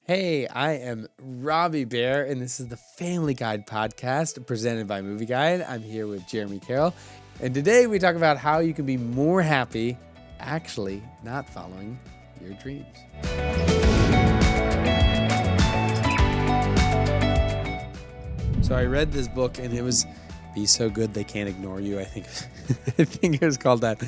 Hey, I am Robbie Bear, and this is the Family Guide podcast presented by Movieguide. I'm here with Jeremy Carroll, and today we talk about how you can be more happy actually not following your dreams. So I read this book, and it was Be So Good They Can't Ignore You, I think. I think it was called that.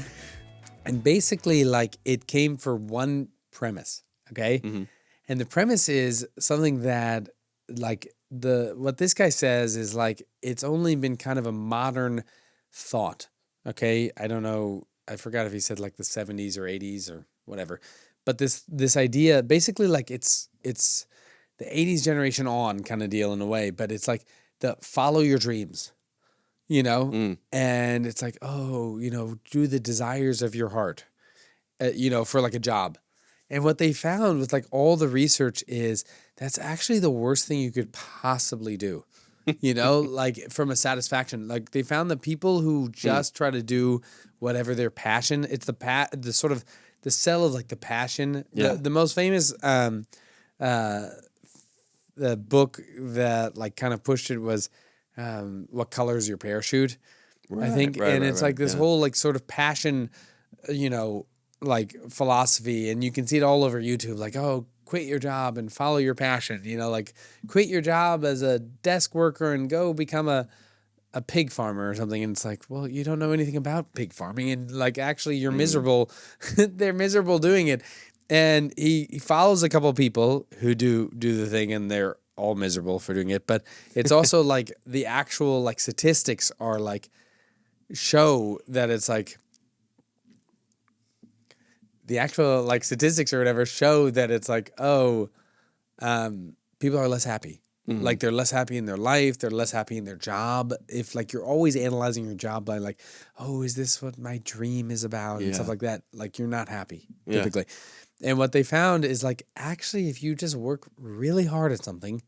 And basically, like, it came for one premise, okay? Mm-hmm. And the premise is something that, like, what this guy says is, like, it's only been kind of a modern thought, okay? I don't know. I forgot if he said, like, the 70s or 80s or whatever. But this idea, basically, like, it's the 80s generation on kind of deal in a way. But it's, like, the follow your dreams, you know? And it's like, oh, do the desires of your heart, for, like, a job. And what they found with, like, all the research is that's actually the worst thing you could possibly do, like, from a satisfaction. Like, they found that people who just try to do whatever their passion, it's the sort of the cell of, like, the passion. Yeah. The most famous the book that, like, kind of pushed it was What Color is Your Parachute? I think. It's like this whole, like, sort of passion, like, philosophy, and you can see it all over YouTube, like, oh, quit your job and follow your passion, like, quit your job as a desk worker and go become a pig farmer or something. And it's like, well, you don't know anything about pig farming, and, like, actually you're miserable. They're miserable doing it. And he follows a couple of people who do the thing, and they're all miserable for doing it. But it's also like the actual, like, statistics are, like, show that it's like the actual, like, statistics or whatever show that it's like, people are less happy. Mm-hmm. Like, they're less happy in their life. They're less happy in their job. If, like, you're always analyzing your job by, like, oh, is this what my dream is about? And stuff like that. Like, you're not happy typically. And what they found is, like, actually, if you just work really hard at something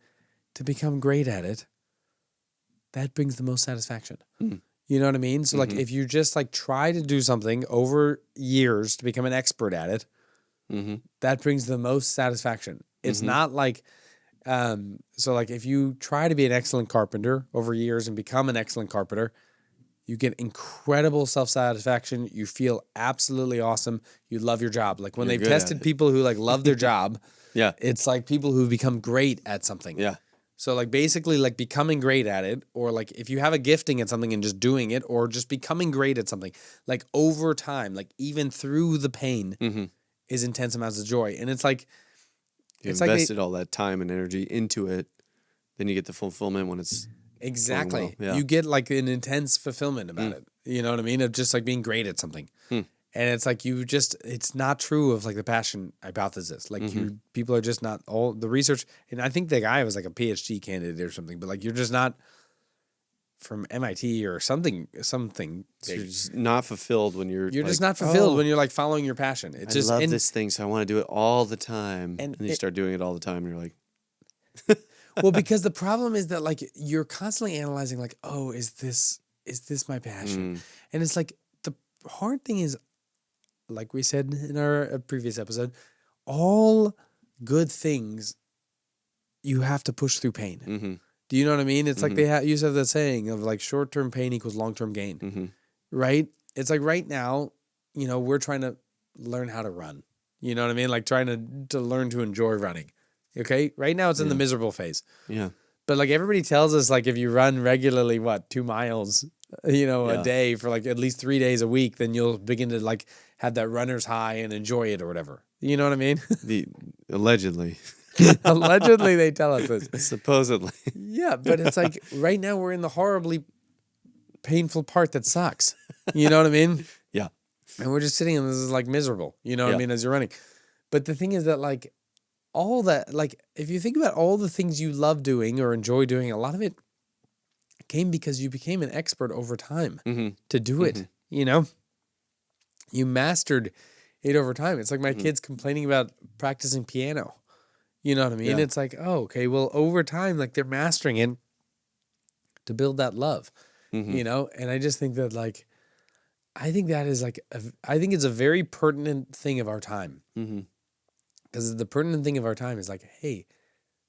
to become great at it, that brings the most satisfaction. Mm. You know what I mean? So, like, if you just, like, try to do something over years to become an expert at it, that brings the most satisfaction. It's not like, so, like, if you try to be an excellent carpenter over years and become an excellent carpenter, you get incredible self-satisfaction. You feel absolutely awesome. You love your job. Like, when they've tested people who, like, love their job, it's like people who've become great at something. Yeah. So, like, basically, like, becoming great at it, or, like, if you have a gifting at something and just doing it, or just becoming great at something, like, over time, like, even through the pain is intense amounts of joy. And it's like, you invested all that time and energy into it, then you get the fulfillment when it's exactly. Well. Yeah. You get, like, an intense fulfillment about it. You know what I mean? Of just, like, being great at something. And it's like, it's not true of, like, the passion hypothesis. Like, people are just not, all the research, and I think the guy was, like, a PhD candidate or something, but, like, you're just not from MIT or something. So you're just not fulfilled when you're like, just not fulfilled when you're, like, following your passion. It's I love this thing, so I want to do it all the time. And you start doing it all the time, and you're like... Well, because the problem is that, like, you're constantly analyzing, like, oh, is this my passion? And it's like, the hard thing is, like we said in our previous episode, all good things you have to push through pain. Do you know what I mean? It's like they use that saying of, like, short-term pain equals long-term gain, right? It's like right now, we're trying to learn how to run. You know what I mean? Like, trying to learn to enjoy running. Okay? Right now it's in the miserable phase. Yeah. But, like, everybody tells us, like, if you run regularly, 2 miles, a day for, like, at least 3 days a week, then you'll begin to, like, have that runner's high and enjoy it or whatever. You know what I mean? Allegedly. Allegedly, they tell us this. Supposedly. Yeah, but it's like right now we're in the horribly painful part that sucks. You know what I mean? Yeah. And we're just sitting and this is, like, miserable. You know what I mean? As you're running. But the thing is that, like, all that, like, if you think about all the things you love doing or enjoy doing, a lot of it came because you became an expert over time to do it. You mastered it over time. It's like my kids complaining about practicing piano. You know what I mean? Yeah. It's like, oh, okay, well, over time, like, they're mastering it to build that love, And I just think that, like, I think that is, like, I think it's a very pertinent thing of our time. Because the pertinent thing of our time is, like, hey,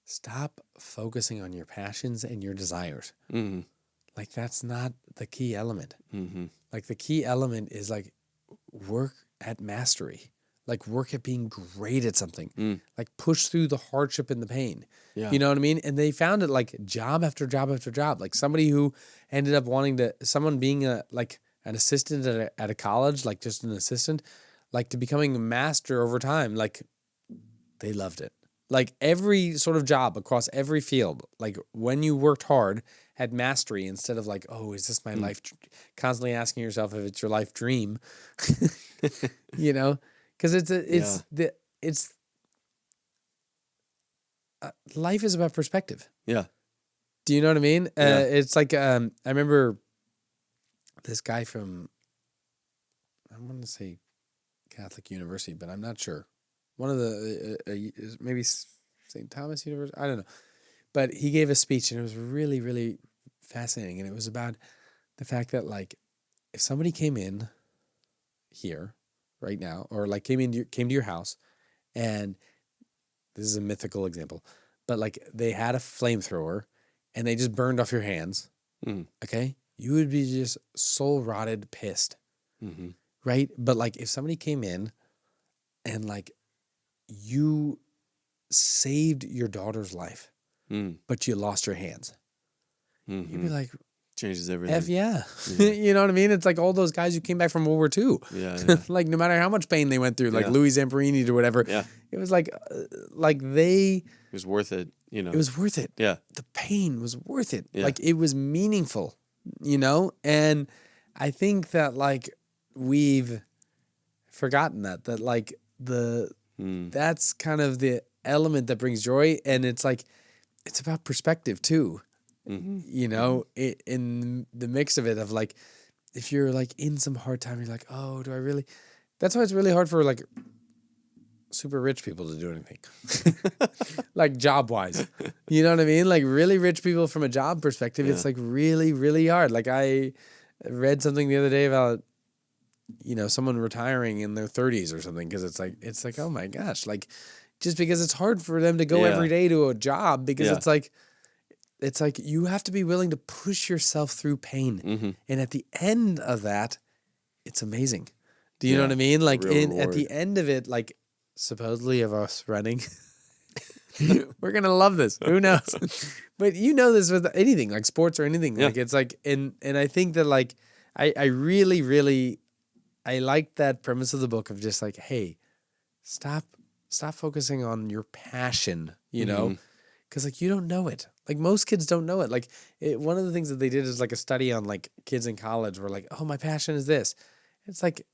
stop focusing on your passions and your desires. Mm-hmm. Like, that's not the key element. Mm-hmm. Like, the key element is like work at mastery, like work at being great at something, like push through the hardship and the pain. Yeah. You know what I mean? And they found it like job after job after job. Like somebody who ended up someone being an assistant at a college, like just an assistant, like to becoming a master over time. Like they loved it. Like every sort of job across every field, like when you worked hard, had mastery instead of like, oh, is this my life? Constantly asking yourself if it's your life dream, you know, because life is about perspective. Yeah. Do you know what I mean? Yeah. It's like I remember this guy from, I want to say Catholic University, but I'm not sure. One of the maybe St. Thomas University. I don't know, but he gave a speech and it was really, really fascinating. And it was about the fact that like if somebody came in here right now, or like came to your house, and this is a mythical example, but like they had a flamethrower and they just burned off your hands, okay, you would be just soul rotted, pissed, right? But like if somebody came in and like you saved your daughter's life, but you lost your hands, you'd be like, changes everything. F yeah. You know what I mean? It's like all those guys who came back from World War II. Yeah. Like no matter how much pain they went through, like Louis Zamperini or whatever. Yeah. It was like it was worth it, you know. It was worth it. Yeah. The pain was worth it. Yeah. Like it was meaningful, you know? And I think that like we've forgotten that like that's kind of the element that brings joy. And it's like, it's about perspective too. You know, in the mix of it, of like, if you're like in some hard time, you're like, oh, do I really? That's why it's really hard for like super rich people to do anything, like job wise. You know what I mean? Like really rich people from a job perspective, it's like really, really hard. Like I read something the other day about, you know, someone retiring in their 30s or something, because it's like, oh my gosh, like just because it's hard for them to go every day to a job, because it's like you have to be willing to push yourself through pain. And at the end of that, it's amazing. Do you know what I mean? Like at the end of it, like supposedly of us running, we're going to love this. Who knows? But you know this with anything, like sports or anything. Like it's like, and I think that like, I really, really, I like that premise of the book of just like, hey, stop focusing on your passion, you know? Because like you don't know it. Like most kids don't know it. Like one of the things that they did is like a study on like kids in college were like, oh, my passion is this. It's like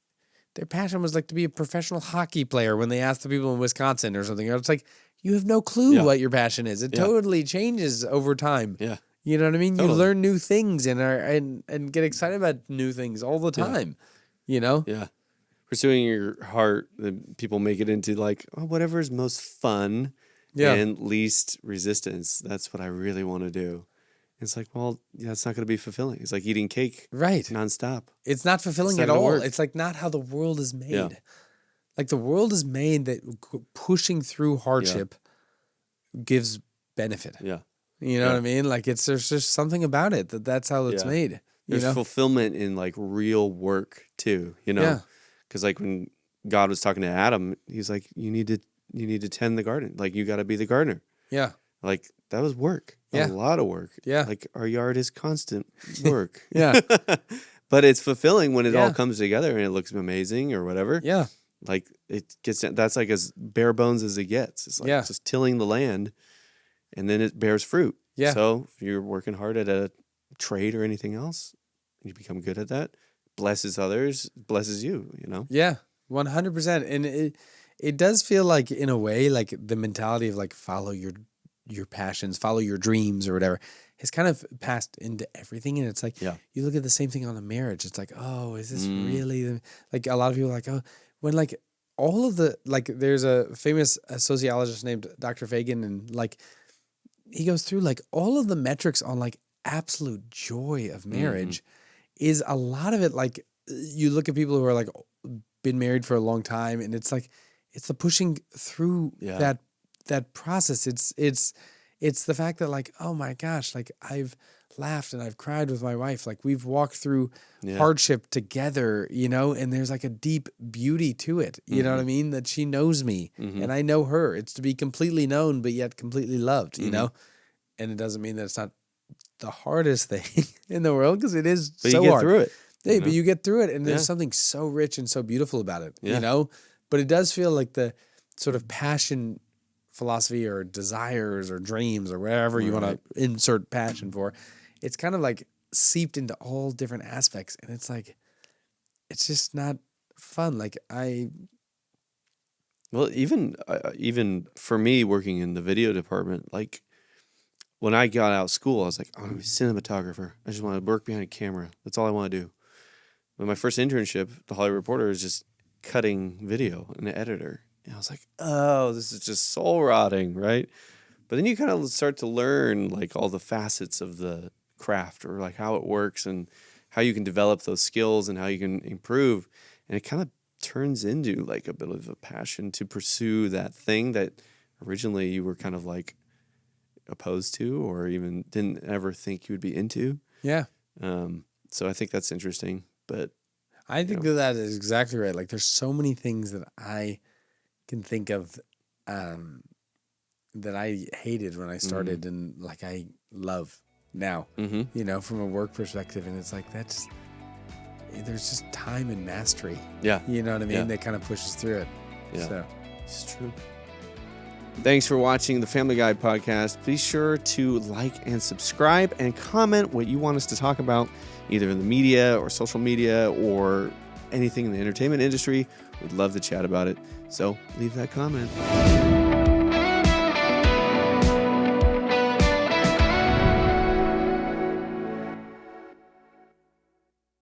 their passion was like to be a professional hockey player when they asked the people in Wisconsin or something. It's like you have no clue what your passion is. It totally changes over time. Yeah. You know what I mean? Totally. You learn new things and get excited about new things all the time. You know? Yeah. Pursuing your heart, people make it into like, oh, whatever is most fun. And least resistance. That's what I really want to do. It's like, well, it's not going to be fulfilling. It's like eating cake nonstop. It's not fulfilling at all. It's like not how the world is made. Yeah. Like the world is made that pushing through hardship gives benefit. Yeah. You know what I mean? Like there's just something about it that's how it's made. There's fulfillment in like real work too, you know? Yeah. Because like when God was talking to Adam, he's like, you need to tend the garden. Like, you got to be the gardener. Yeah. Like, that was work. A lot of work. Yeah. Like, our yard is constant work. But it's fulfilling when it all comes together and it looks amazing or whatever. Yeah. Like, that's like as bare bones as it gets. It's like just tilling the land and then it bears fruit. Yeah. So, if you're working hard at a trade or anything else, you become good at that, blesses others, blesses you, you know? Yeah. 100%. And it does feel like, in a way, like the mentality of like follow your passions, follow your dreams or whatever has kind of passed into everything. And it's like, you look at the same thing on a marriage. It's like, oh, is this really like, a lot of people are like, oh, when like all of the, like there's a famous sociologist named Dr. Fagan, and like he goes through like all of the metrics on like absolute joy of marriage is a lot of it. Like you look at people who are like been married for a long time, and it's like, it's the pushing through that process. It's It's the fact that like, oh my gosh, like I've laughed and I've cried with my wife. Like we've walked through hardship together, you know, and there's like a deep beauty to it. You know what I mean? That she knows me and I know her. It's to be completely known, but yet completely loved, you know? And it doesn't mean that it's not the hardest thing in the world, because it is but so you get hard. through it. Yeah, but you get through it, and there's something so rich and so beautiful about it, you know? But it does feel like the sort of passion philosophy or desires or dreams or wherever you want to insert passion for, it's kind of like seeped into all different aspects, and it's like, it's just not fun. Like well, even for me working in the video department, like when I got out of school, I was like, I'm gonna be a cinematographer. I just want to work behind a camera. That's all I want to do. But my first internship, the Hollywood Reporter, is just cutting video and an editor. And I was like, oh, this is just soul rotting, right? But then you kind of start to learn like all the facets of the craft, or like how it works and how you can develop those skills and how you can improve. And it kind of turns into like a bit of a passion to pursue that thing that originally you were kind of like opposed to, or even didn't ever think you would be into. Yeah. So I think that's interesting. But I think that is exactly right. Like there's so many things that I can think of that I hated when I started and like I love now, you know, from a work perspective. And it's like, there's just time and mastery. Yeah. You know what I mean? That kind of pushes through it. Yeah. So it's true. Thanks for watching the Family Guide podcast. Be sure to like and subscribe and comment what you want us to talk about, either in the media or social media or anything in the entertainment industry. We'd love to chat about it. So leave that comment.